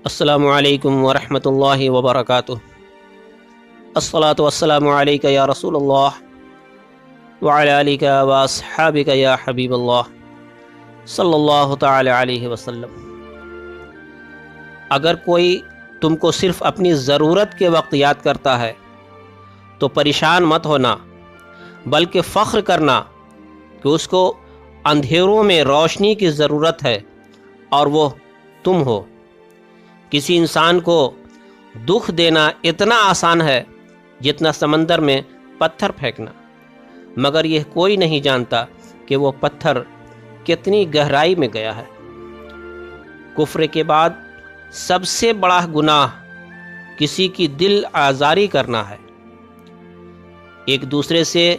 السلام علیکم ورحمۃ اللہ وبرکاتہ۔ الصلاۃ والسلام علیک یا رسول اللہ وعلی آلک واصحابک یا حبیب اللہ صلی اللہ تعالی علیہ وسلم۔ اگر کوئی تم کو صرف اپنی ضرورت کے وقت یاد کرتا ہے تو پریشان مت ہونا، بلکہ فخر کرنا کہ اس کو اندھیروں میں روشنی کی ضرورت ہے اور وہ تم ہو۔ کسی انسان کو دکھ دینا اتنا آسان ہے جتنا سمندر میں پتھر پھینکنا، مگر یہ کوئی نہیں جانتا کہ وہ پتھر کتنی گہرائی میں گیا ہے۔ کفر کے بعد سب سے بڑا گناہ کسی کی دل آزاری کرنا ہے۔ ایک دوسرے سے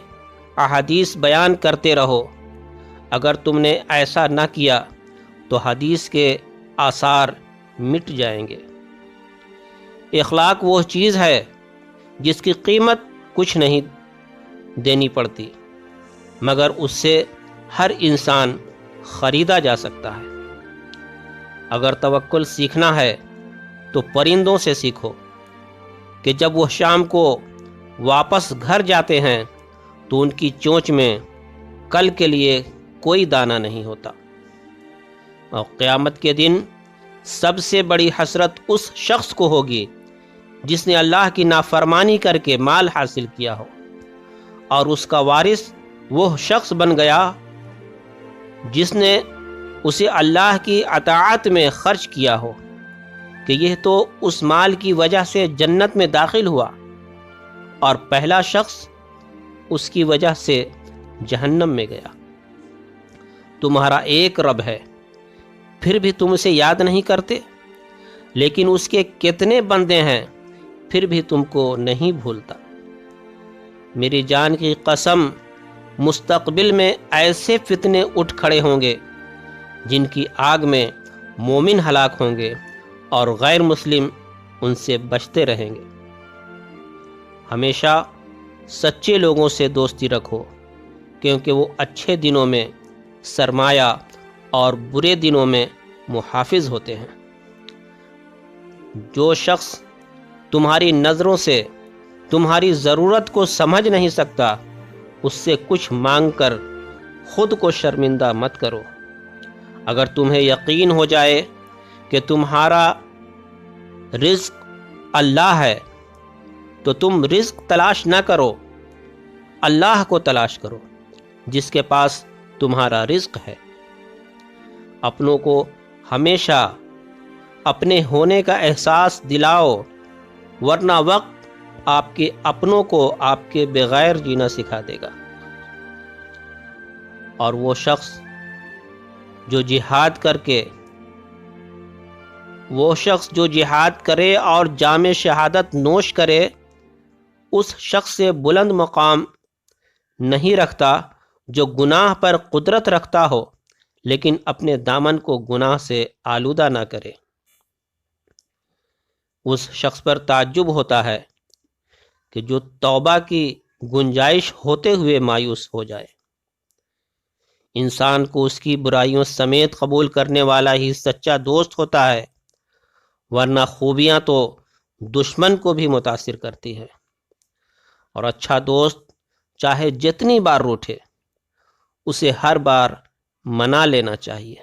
احادیث بیان کرتے رہو، اگر تم نے ایسا نہ کیا تو حدیث کے آثار مٹ جائیں گے۔ اخلاق وہ چیز ہے جس کی قیمت کچھ نہیں دینی پڑتی، مگر اس سے ہر انسان خریدا جا سکتا ہے۔ اگر توکل سیکھنا ہے تو پرندوں سے سیکھو کہ جب وہ شام کو واپس گھر جاتے ہیں تو ان کی چونچ میں کل کے لیے کوئی دانہ نہیں ہوتا۔ اور قیامت کے دن سب سے بڑی حسرت اس شخص کو ہوگی جس نے اللہ کی نافرمانی کر کے مال حاصل کیا ہو اور اس کا وارث وہ شخص بن گیا جس نے اسے اللہ کی اطاعت میں خرچ کیا ہو، کہ یہ تو اس مال کی وجہ سے جنت میں داخل ہوا اور پہلا شخص اس کی وجہ سے جہنم میں گیا۔ تمہارا ایک رب ہے، پھر بھی تم اسے یاد نہیں کرتے، لیکن اس کے کتنے بندے ہیں پھر بھی تم کو نہیں بھولتا۔ میری جان کی قسم، مستقبل میں ایسے فتنے اٹھ کھڑے ہوں گے جن کی آگ میں مومن ہلاک ہوں گے اور غیر مسلم ان سے بچتے رہیں گے۔ ہمیشہ سچے لوگوں سے دوستی رکھو، کیونکہ وہ اچھے دنوں میں سرمایہ اور برے دنوں میں محافظ ہوتے ہیں۔ جو شخص تمہاری نظروں سے تمہاری ضرورت کو سمجھ نہیں سکتا، اس سے کچھ مانگ کر خود کو شرمندہ مت کرو۔ اگر تمہیں یقین ہو جائے کہ تمہارا رزق اللہ ہے تو تم رزق تلاش نہ کرو، اللہ کو تلاش کرو جس کے پاس تمہارا رزق ہے۔ اپنوں کو ہمیشہ اپنے ہونے کا احساس دلاؤ، ورنہ وقت آپ کے اپنوں کو آپ کے بغیر جینا سکھا دے گا۔ اور وہ شخص جو جہاد کرے اور جام شہادت نوش کرے، اس شخص سے بلند مقام نہیں رکھتا جو گناہ پر قدرت رکھتا ہو لیکن اپنے دامن کو گناہ سے آلودہ نہ کرے۔ اس شخص پر تعجب ہوتا ہے کہ جو توبہ کی گنجائش ہوتے ہوئے مایوس ہو جائے۔ انسان کو اس کی برائیوں سمیت قبول کرنے والا ہی سچا دوست ہوتا ہے، ورنہ خوبیاں تو دشمن کو بھی متاثر کرتی ہے۔ اور اچھا دوست چاہے جتنی بار روٹھے، اسے ہر بار منا لینا چاہیے،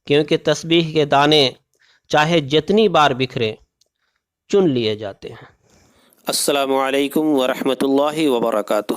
کیونکہ تسبیح کے دانے چاہے جتنی بار بکھریں چن لیے جاتے ہیں۔ السلام علیکم ورحمۃ اللہ وبرکاتہ۔